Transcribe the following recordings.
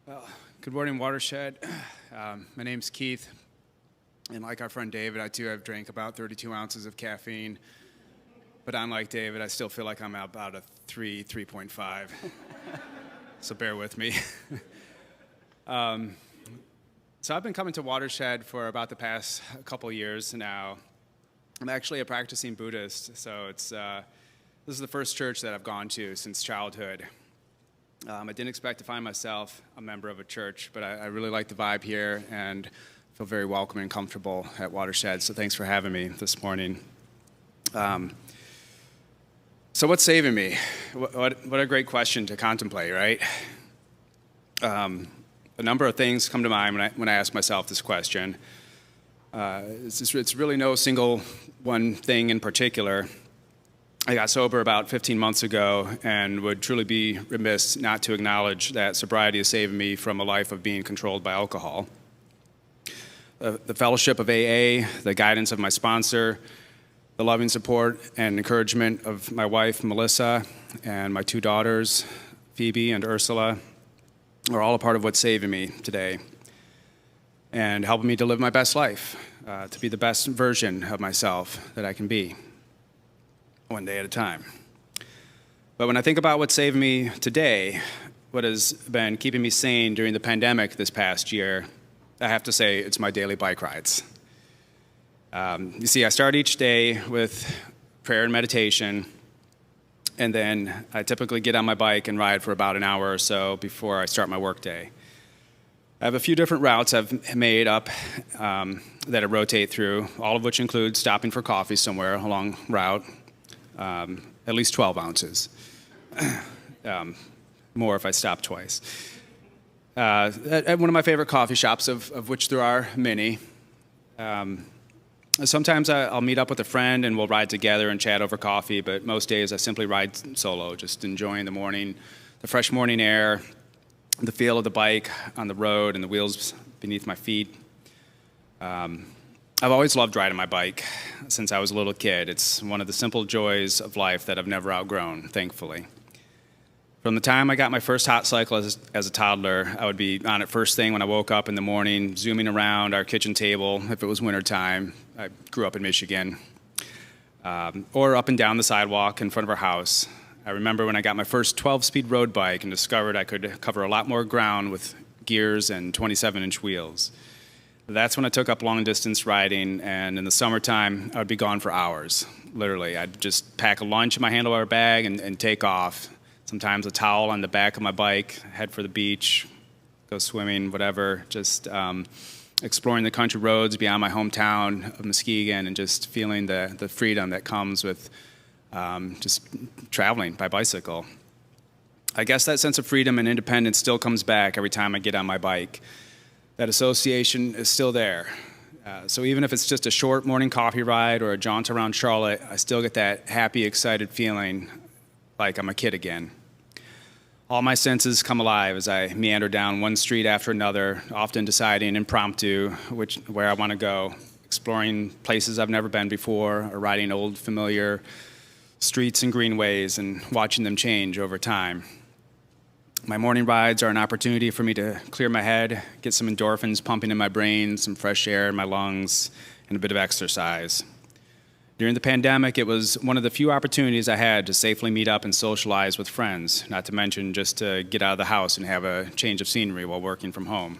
Well, good morning, Watershed. My name's Keith, and like our friend David, I too have drank about 32 ounces of caffeine. But unlike David, I still feel like I'm about a 3.5. So bear with me. So I've been coming to Watershed for about the past couple years now. I'm actually a practicing Buddhist, so this is the first church that I've gone to since childhood. I didn't expect to find myself a member of a church, but I really like the vibe here and feel very welcome and comfortable at Watershed, so thanks for having me this morning. So what's saving me? What a great question to contemplate, right? A number of things come to mind when I ask myself this question. It's really no single one thing in particular. I got sober about 15 months ago and would truly be remiss not to acknowledge that sobriety has saved me from a life of being controlled by alcohol. The fellowship of AA, the guidance of my sponsor, the loving support and encouragement of my wife, Melissa, and my two daughters, Phoebe and Ursula, are all a part of what's saving me today and helping me to live my best life, to be the best version of myself that I can be, one day at a time. But when I think about what's saving me today, what has been keeping me sane during the pandemic this past year, I have to say it's my daily bike rides. You see, I start each day with prayer and meditation, and then I typically get on my bike and ride for about an hour or so before I start my workday. I have a few different routes I've made up that I rotate through, all of which include stopping for coffee somewhere along route, at least 12 ounces. More if I stop twice. At one of my favorite coffee shops, of which there are many. Sometimes I'll meet up with a friend and we'll ride together and chat over coffee, but most days I simply ride solo, just enjoying the morning, the fresh morning air, the feel of the bike on the road and the wheels beneath my feet. I've always loved riding my bike since I was a little kid. It's one of the simple joys of life that I've never outgrown, thankfully. From the time I got my first hot cycle as a toddler, I would be on it first thing when I woke up in the morning, zooming around our kitchen table if it was wintertime. I grew up in Michigan. Or up and down the sidewalk in front of our house. I remember when I got my first 12-speed road bike and discovered I could cover a lot more ground with gears and 27-inch wheels. That's when I took up long-distance riding, and in the summertime, I would be gone for hours, literally. I'd just pack a lunch in my handlebar bag and take off. Sometimes a towel on the back of my bike, head for the beach, go swimming, whatever, just exploring the country roads beyond my hometown of Muskegon and just feeling the freedom that comes with just traveling by bicycle. I guess that sense of freedom and independence still comes back every time I get on my bike. That association is still there. So even if it's just a short morning coffee ride or a jaunt around Charlotte, I still get that happy, excited feeling like I'm a kid again. All my senses come alive as I meander down one street after another, often deciding impromptu where I want to go, exploring places I've never been before, or riding old familiar streets and greenways and watching them change over time. My morning rides are an opportunity for me to clear my head, get some endorphins pumping in my brain, some fresh air in my lungs, and a bit of exercise. During the pandemic, it was one of the few opportunities I had to safely meet up and socialize with friends, not to mention just to get out of the house and have a change of scenery while working from home.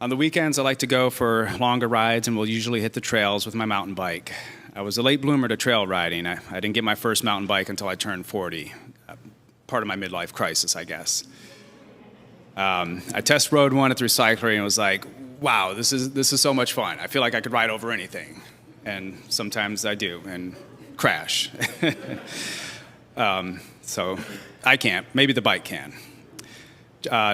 On the weekends, I like to go for longer rides and will usually hit the trails with my mountain bike. I was a late bloomer to trail riding. I didn't get my first mountain bike until I turned 40. Part of my midlife crisis, I guess. I test rode one at the recyclery and was like, wow, this is so much fun. I feel like I could ride over anything. And sometimes I do and crash. So I can't. Maybe the bike can.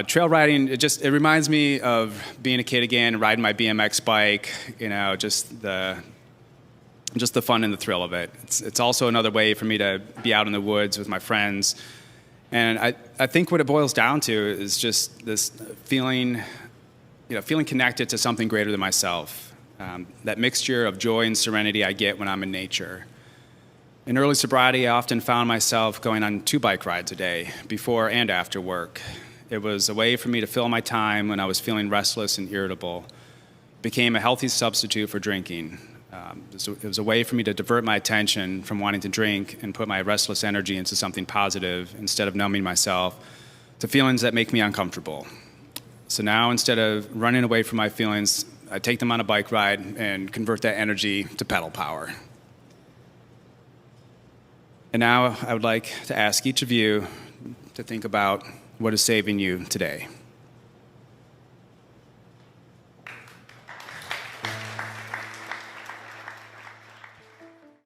Trail riding, it reminds me of being a kid again, riding my BMX bike, just the fun and the thrill of it. It's also another way for me to be out in the woods with my friends. And I think what it boils down to is just this feeling connected to something greater than myself. That mixture of joy and serenity I get when I'm in nature. In early sobriety, I often found myself going on 2 bike rides a day, before and after work. It was a way for me to fill my time when I was feeling restless and irritable. It became a healthy substitute for drinking. It was a way for me to divert my attention from wanting to drink and put my restless energy into something positive instead of numbing myself to feelings that make me uncomfortable. So now, instead of running away from my feelings, I take them on a bike ride and convert that energy to pedal power. And now I would like to ask each of you to think about what is saving you today.